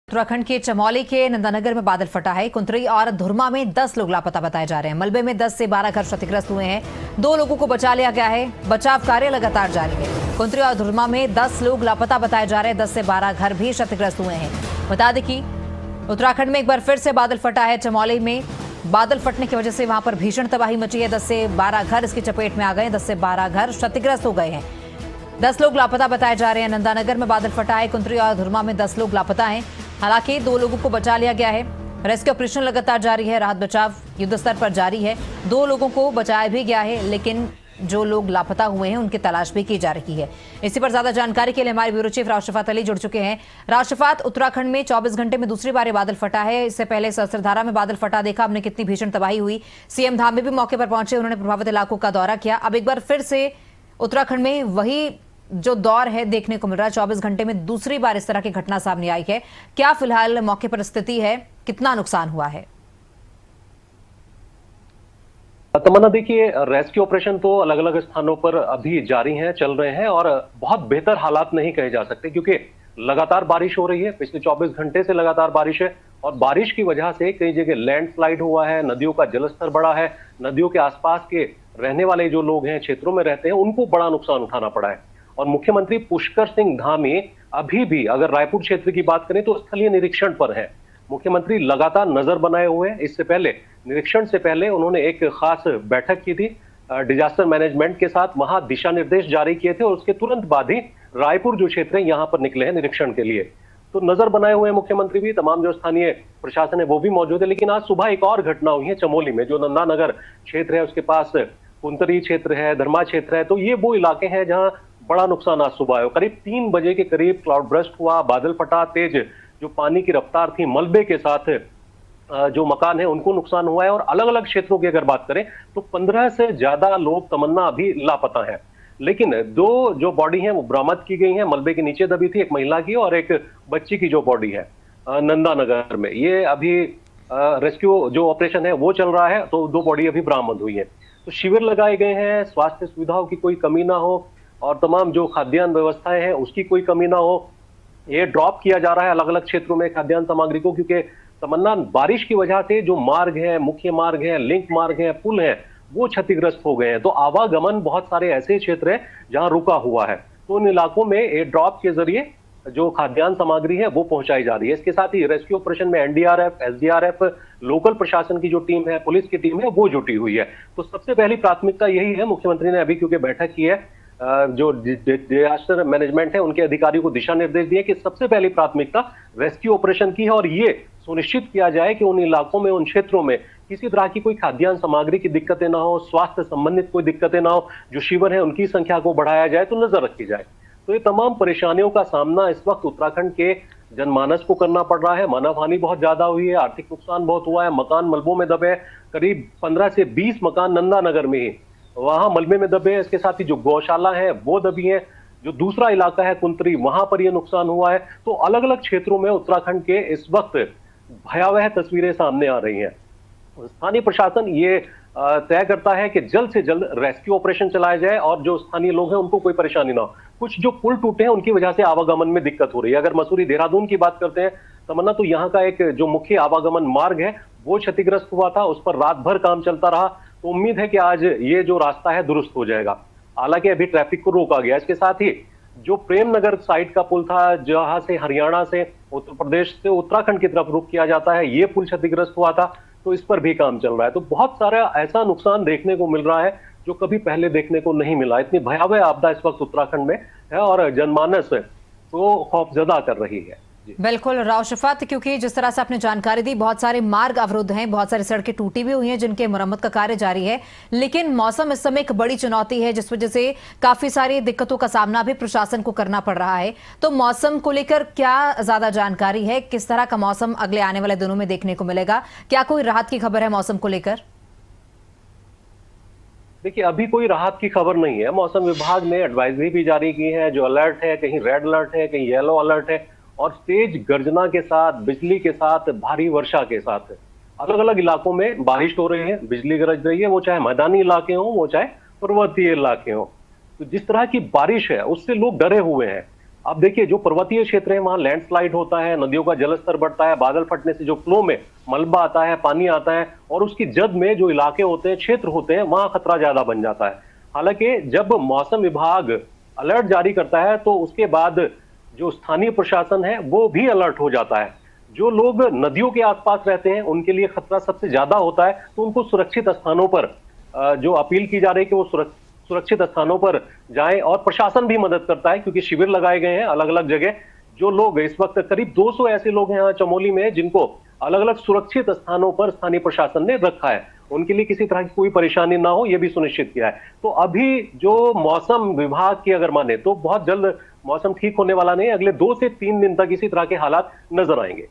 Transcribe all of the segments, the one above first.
उत्तराखंड के चमोली के नंदानगर में बादल फटा है। कुंतरी और धुरमा में 10 लोग लापता बताए जा रहे हैं। मलबे में 10 से 12 घर क्षतिग्रस्त हुए हैं। 2 लोगों को बचा लिया गया है। बचाव कार्य लगातार जारी है। कुंतरी और धुरमा में 10 लोग लापता बताए जा रहे हैं। 10 से 12 घर भी क्षतिग्रस्त हुए हैं। बता दें कि उत्तराखंड में एक बार फिर से बादल फटा है। चमोली में बादल फटने की वजह से वहां पर भीषण तबाही मची है। 10 से 12 घर इसकी चपेट में आ गए। 10 से 12 घर क्षतिग्रस्त हो गए हैं। 10 लोग लापता बताए जा रहे हैं। नंदानगर में बादल फटा है। कुंतरी और धुरमा में 10 लोग लापता हैं। हालांकि 2 लोगों को बचा लिया गया है। रेस्क्यू ऑपरेशन लगातार जारी है। राहत बचाव युद्ध स्तर पर जारी है। 2 लोगों को बचाया भी गया है, लेकिन जो लोग लापता हुए हैं उनकी तलाश भी की जा रही है। इसी पर ज्यादा जानकारी के लिए हमारे ब्यूरो चीफ राशिफात अली जुड़ चुके हैं। राशिफात, उत्तराखंड में 24 घंटे में दूसरी बार बादल फटा है। इससे पहले सहस्त्रधारा में बादल फटा देखा हमने, कितनी भीषण तबाही हुई। सीएम धाम में भी मौके पर पहुंचे, उन्होंने प्रभावित इलाकों का दौरा किया। अब एक बार फिर से उत्तराखंड में वही जो दौर है देखने को मिल रहा है। 24 घंटे में दूसरी बार इस तरह की घटना सामने आई है। क्या फिलहाल मौके पर स्थिति है, कितना नुकसान हुआ है? तमन्ना, देखिए, रेस्क्यू ऑपरेशन तो अलग अलग स्थानों पर अभी जारी हैं, चल रहे हैं और बहुत बेहतर हालात नहीं कहे जा सकते, क्योंकि लगातार बारिश हो रही है। पिछले 24 घंटे से लगातार बारिश है और बारिश की वजह से कई जगह लैंडस्लाइड हुआ है, नदियों का जलस्तर बढ़ा है। नदियों के आसपास के रहने वाले जो लोग हैं, क्षेत्रों में रहते हैं, उनको बड़ा नुकसान उठाना पड़ा है। और मुख्यमंत्री पुष्कर सिंह धामी अभी भी, अगर रायपुर क्षेत्र की बात करें, तो स्थलीय निरीक्षण पर है। मुख्यमंत्री लगातार नजर बनाए हुए हैं। इससे पहले, निरीक्षण से पहले, उन्होंने एक खास बैठक की थी डिजास्टर मैनेजमेंट के साथ। वहां दिशा निर्देश जारी किए थे और उसके तुरंत बाद ही रायपुर जो क्षेत्र है, यहां पर निकले हैं निरीक्षण के लिए। तो नजर बनाए हुए हैं मुख्यमंत्री भी, तमाम जो स्थानीय प्रशासन है वो भी मौजूद है। लेकिन आज सुबह एक और घटना हुई है चमोली में, जो नंदानगर क्षेत्र है उसके पास कुंतरी क्षेत्र है, धर्मा क्षेत्र है। तो ये वो इलाके हैं जहां बड़ा नुकसान आज सुबह है। करीब 3 बजे के करीब क्लाउड बर्स्ट हुआ, बादल फटा, तेज जो पानी की रफ्तार थी, मलबे के साथ जो मकान है उनको नुकसान हुआ है। और अलग अलग क्षेत्रों की अगर बात करें तो 15 से ज्यादा लोग, तमन्ना, अभी लापता हैं। लेकिन 2 जो बॉडी हैं वो बरामद की गई हैं। मलबे के नीचे दबी थी, एक महिला की और एक बच्ची की जो बॉडी है नंदानगर में। ये अभी रेस्क्यू जो ऑपरेशन है वो चल रहा है, तो 2 बॉडी अभी बरामद हुई है। तो शिविर लगाए गए हैं, स्वास्थ्य सुविधाओं की कोई कमी ना हो और तमाम जो खाद्यान्न व्यवस्थाएं हैं उसकी कोई कमी ना हो। ये ड्रॉप किया जा रहा है अलग अलग क्षेत्रों में खाद्यान्न सामग्री को, क्योंकि तमन्ना, बारिश की वजह से जो मार्ग है, मुख्य मार्ग है, लिंक मार्ग है, पुल है, वो क्षतिग्रस्त हो गए हैं। तो आवागमन बहुत सारे ऐसे क्षेत्र है जहां रुका हुआ है। तो उन इलाकों में एयर ड्रॉप के जरिए जो खाद्यान्न सामग्री है वो पहुंचाई जा रही है। इसके साथ ही रेस्क्यू ऑपरेशन में एनडीआरएफ, एसडीआरएफ, लोकल प्रशासन की जो टीम है, पुलिस की टीम है, वो जुटी हुई है। तो सबसे पहली प्राथमिकता यही है। मुख्यमंत्री ने अभी क्योंकि बैठक की है, जो डिजास्टर मैनेजमेंट है उनके अधिकारियों को दिशा निर्देश दिए कि सबसे पहली प्राथमिकता रेस्क्यू ऑपरेशन की है और ये सुनिश्चित किया जाए कि उन इलाकों में, उन क्षेत्रों में किसी तरह की कोई खाद्यान्न सामग्री की दिक्कतें ना हो, स्वास्थ्य संबंधित कोई दिक्कतें ना हो। जो शिविर है उनकी संख्या को बढ़ाया जाए, तो नजर रखी जाए। तो ये तमाम परेशानियों का सामना इस वक्त उत्तराखंड के जनमानस को करना पड़ रहा है। मानव हानि बहुत ज्यादा हुई है, आर्थिक नुकसान बहुत हुआ है, मकान मलबों में दबे। करीब 15 से 20 मकान नंदानगर में ही वहां मलबे में दबे हैं। इसके साथ ही जो गौशाला है वो दबी है। जो दूसरा इलाका है कुंतरी, वहां पर यह नुकसान हुआ है। तो अलग अलग क्षेत्रों में उत्तराखंड के इस वक्त भयावह तस्वीरें सामने आ रही हैं। स्थानीय प्रशासन ये तय करता है कि जल्द से जल्द रेस्क्यू ऑपरेशन चलाया जाए और जो स्थानीय लोग हैं उनको कोई परेशानी ना हो। कुछ जो पुल टूटे हैं उनकी वजह से आवागमन में दिक्कत हो रही है। अगर मसूरी देहरादून की बात करते हैं तमन्ना, तो यहाँ का एक जो मुख्य आवागमन मार्ग है वो क्षतिग्रस्त हुआ था, उस पर रात भर काम चलता रहा। तो उम्मीद है कि आज ये जो रास्ता है दुरुस्त हो जाएगा। हालांकि अभी ट्रैफिक को रोका गया। इसके साथ ही जो प्रेमनगर साइड का पुल था, जहां से हरियाणा से, उत्तर प्रदेश से उत्तराखंड की तरफ रुख किया जाता है, ये पुल क्षतिग्रस्त हुआ था, तो इस पर भी काम चल रहा है। तो बहुत सारा ऐसा नुकसान देखने को मिल रहा है जो कभी पहले देखने को नहीं मिला। इतनी भयावह आपदा इस वक्त उत्तराखंड में है और जनमानस तो खौफजदा कर रही है। बिल्कुल राशिफात, क्योंकि जिस तरह से आपने जानकारी दी, बहुत सारे मार्ग अवरुद्ध हैं, बहुत सारी सड़कें टूटी भी हुई हैं जिनके मरम्मत का कार्य जारी है। लेकिन मौसम इस समय एक बड़ी चुनौती है, जिस वजह से काफी सारी दिक्कतों का सामना भी प्रशासन को करना पड़ रहा है। तो मौसम को लेकर क्या ज्यादा जानकारी है? किस तरह का मौसम अगले आने वाले दिनों में देखने को मिलेगा? क्या कोई राहत की खबर है मौसम को लेकर? देखिए, अभी कोई राहत की खबर नहीं है। मौसम विभाग ने एडवाइजरी भी जारी की है। जो अलर्ट है, कहीं रेड अलर्ट है, कहीं येलो अलर्ट है और तेज गर्जना के साथ, बिजली के साथ, भारी वर्षा के साथ अलग अलग इलाकों में बारिश हो रही है, बिजली गरज रही है। वो चाहे मैदानी इलाके हों, वो चाहे पर्वतीय इलाके हों। तो जिस तरह की बारिश है उससे लोग डरे हुए हैं। अब देखिए जो पर्वतीय क्षेत्र है वहां लैंडस्लाइड होता है, नदियों का जलस्तर बढ़ता है, बादल फटने से जो फ्लो में मलबा आता है, पानी आता है और उसकी जद में जो इलाके होते हैं, क्षेत्र होते हैं, वहां खतरा ज्यादा बन जाता है। हालांकि जब मौसम विभाग अलर्ट जारी करता है तो उसके बाद जो स्थानीय प्रशासन है वो भी अलर्ट हो जाता है। जो लोग नदियों के आसपास रहते हैं उनके लिए खतरा सबसे ज्यादा होता है, तो उनको सुरक्षित स्थानों पर जो अपील की जा रही है कि वो सुरक्षित स्थानों पर जाएं और प्रशासन भी मदद करता है क्योंकि शिविर लगाए गए हैं अलग अलग जगह। जो लोग इस वक्त करीब 200 ऐसे लोग हैं यहाँ चमोली में जिनको अलग अलग सुरक्षित स्थानों पर स्थानीय प्रशासन ने रखा है, उनके लिए किसी तरह की कोई परेशानी ना हो ये भी सुनिश्चित किया है। तो अभी जो मौसम विभाग की अगर माने तो बहुत जल्द मौसम ठीक होने वाला नहीं है, अगले 2 से 3 दिन तक इसी तरह के हालात नजर आएंगे।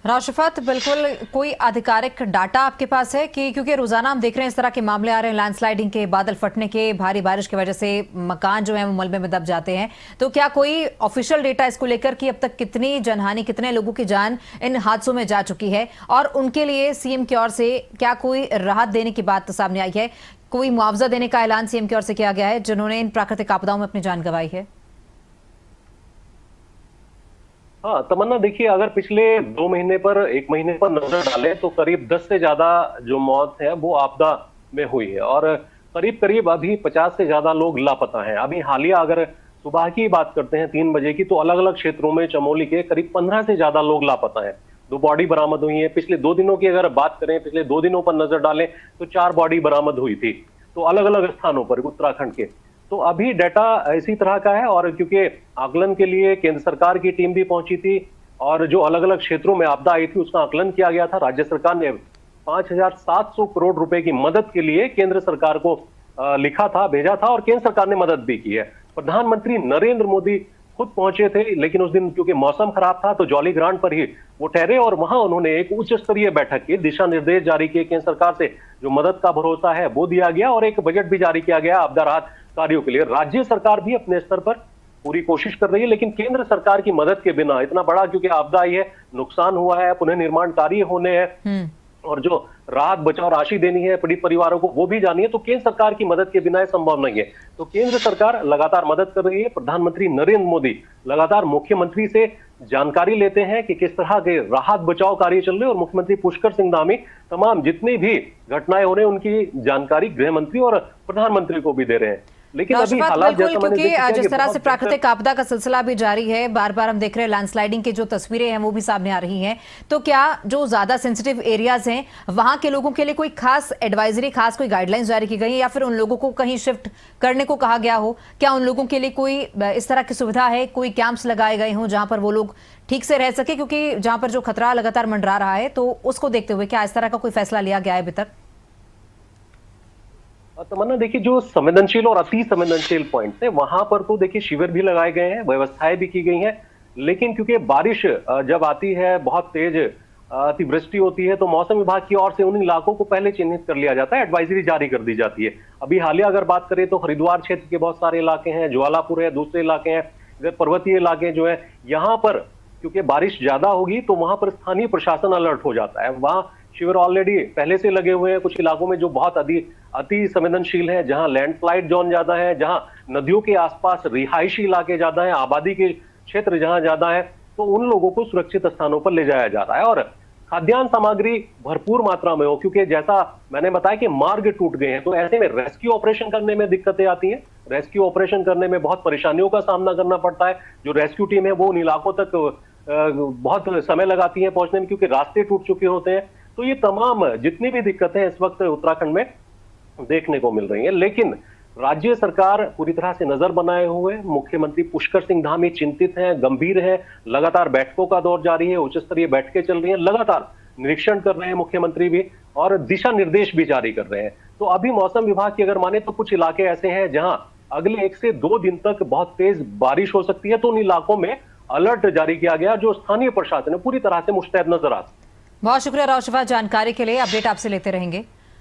राशिफत, बिल्कुल कोई आधिकारिक डाटा आपके पास है कि क्योंकि रोजाना हम देख रहे हैं इस तरह के मामले आ रहे हैं, लैंडस्लाइडिंग के, बादल फटने के, भारी बारिश की वजह से मकान जो है वो मलबे में दब जाते हैं, तो क्या कोई ऑफिशियल डेटा इसको लेकर कि अब तक कितनी जनहानि, कितने लोगों की जान इन हादसों में जा चुकी है और उनके लिए सीएम की ओर से क्या कोई राहत देने की बात सामने आई है, कोई मुआवजा देने का ऐलान सीएम की ओर से किया गया है जिन्होंने इन प्राकृतिक आपदाओं में अपनी जान गंवाई है? हाँ तमन्ना, देखिए अगर पिछले 2 महीने पर 1 महीने पर नजर डालें तो करीब 10 से ज्यादा जो मौत है वो आपदा में हुई है और करीब करीब अभी 50 से ज्यादा लोग लापता हैं। अभी हालिया अगर सुबह की बात करते हैं 3 बजे की, तो अलग अलग क्षेत्रों में चमोली के करीब 15 से ज्यादा लोग लापता हैं। 2 बॉडी बरामद हुई है। पिछले 2 दिनों की अगर बात करें, पिछले 2 दिनों पर नजर डालें तो 4 बॉडी बरामद हुई थी, तो अलग अलग स्थानों पर उत्तराखंड के। तो अभी डाटा इसी तरह का है और क्योंकि आकलन के लिए केंद्र सरकार की टीम भी पहुंची थी और जो अलग अलग क्षेत्रों में आपदा आई थी उसका आकलन किया गया था। राज्य सरकार ने 5,700 करोड़ रुपए की मदद के लिए केंद्र सरकार को लिखा था, भेजा था और केंद्र सरकार ने मदद भी की है। प्रधानमंत्री नरेंद्र मोदी खुद पहुंचे थे, लेकिन उस दिन क्योंकि मौसम खराब था तो जॉली ग्रांट पर ही वो ठहरे और वहां उन्होंने एक उच्च स्तरीय बैठक की, दिशा निर्देश जारी किए, केंद्र सरकार से जो मदद का भरोसा है वो दिया गया और एक बजट भी जारी किया गया आपदा राहत कार्यों के लिए। राज्य सरकार भी अपने स्तर पर पूरी कोशिश कर रही है, लेकिन केंद्र सरकार की मदद के बिना इतना बड़ा क्योंकि आपदा आई है, नुकसान हुआ है, पुनः निर्माण कार्य होने हैं और जो राहत बचाव राशि देनी है पीड़ित परिवारों को वो भी जानी है, तो केंद्र सरकार की मदद के बिना यह संभव नहीं है। तो केंद्र सरकार लगातार मदद कर रही है। प्रधानमंत्री नरेंद्र मोदी लगातार मुख्यमंत्री से जानकारी लेते हैं कि किस तरह के राहत बचाव कार्य चल रहे हैं और मुख्यमंत्री पुष्कर सिंह धामी तमाम जितनी भी घटनाएं हो रही उनकी जानकारी गृह मंत्री और प्रधानमंत्री को भी दे रहे हैं। लेकिन अभी हालात बिल्कुल, क्योंकि जिस तरह से प्राकृतिक आपदा का सिलसिला भी जारी है, बार बार हम देख रहे हैं लैंडस्लाइडिंग की जो तस्वीरें हैं वो भी सामने आ रही हैं, तो क्या जो ज्यादा सेंसिटिव एरियाज हैं वहां के लोगों के लिए कोई खास एडवाइजरी, खास कोई गाइडलाइंस जारी की गई है या फिर उन लोगों को कहीं शिफ्ट करने को कहा गया हो? क्या उन लोगों के लिए कोई इस तरह की सुविधा है, कोई कैंप्स लगाए गए हों जहां पर वो लोग ठीक से रह सके, क्योंकि जहां पर जो खतरा लगातार मंडरा रहा है, तो उसको देखते हुए क्या इस तरह का कोई फैसला लिया गया है अभी तक? तमन्ना, देखिए जो संवेदनशील और अति संवेदनशील पॉइंट है वहां पर तो देखिए शिविर भी लगाए गए हैं, व्यवस्थाएं भी की गई हैं, लेकिन क्योंकि बारिश जब आती है, बहुत तेज अतिवृष्टि होती है, तो मौसम विभाग की ओर से उन इलाकों को पहले चिन्हित कर लिया जाता है, एडवाइजरी जारी कर दी जाती है। अभी हालिया अगर बात करें तो हरिद्वार क्षेत्र के बहुत सारे इलाके हैं, ज्वालापुर है, दूसरे इलाके हैं, इधर पर्वतीय इलाके जो है, यहाँ पर क्योंकि बारिश ज्यादा होगी तो वहां पर स्थानीय प्रशासन अलर्ट हो जाता है। वहां शिविर ऑलरेडी पहले से लगे हुए हैं। कुछ इलाकों में जो बहुत अति संवेदनशील है, जहां लैंडस्लाइड जोन ज्यादा है, जहां नदियों के आसपास रिहायशी इलाके ज्यादा है, आबादी के क्षेत्र जहां ज्यादा है, तो उन लोगों को सुरक्षित स्थानों पर ले जाया जा रहा है और खाद्यान्न सामग्री भरपूर मात्रा में हो, क्योंकि जैसा मैंने बताया कि मार्ग टूट गए हैं, तो ऐसे में रेस्क्यू ऑपरेशन करने में दिक्कतें आती हैं। रेस्क्यू ऑपरेशन करने में बहुत परेशानियों का सामना करना पड़ता है। जो रेस्क्यू टीम है वो उन इलाकों तक बहुत समय लगाती है पहुंचने में, क्योंकि रास्ते टूट चुके होते हैं। तो ये तमाम जितनी भी दिक्कतें इस वक्त उत्तराखंड में देखने को मिल रही हैं, लेकिन राज्य सरकार पूरी तरह से नजर बनाए हुए, मुख्यमंत्री पुष्कर सिंह धामी चिंतित हैं, गंभीर हैं, लगातार बैठकों का दौर जारी है, उच्च स्तरीय बैठकें चल रही हैं, लगातार निरीक्षण कर रहे हैं मुख्यमंत्री भी और दिशा निर्देश भी जारी कर रहे हैं। तो अभी मौसम विभाग की अगर माने तो कुछ इलाके ऐसे हैं जहां अगले 1 से 2 दिन तक बहुत तेज बारिश हो सकती है, तो उन इलाकों में अलर्ट जारी किया गया, जो स्थानीय प्रशासन है पूरी तरह से मुस्तैद नजर आ। बहुत शुक्रिया राशिफत, जानकारी के लिए। अपडेट आपसे लेते रहेंगे।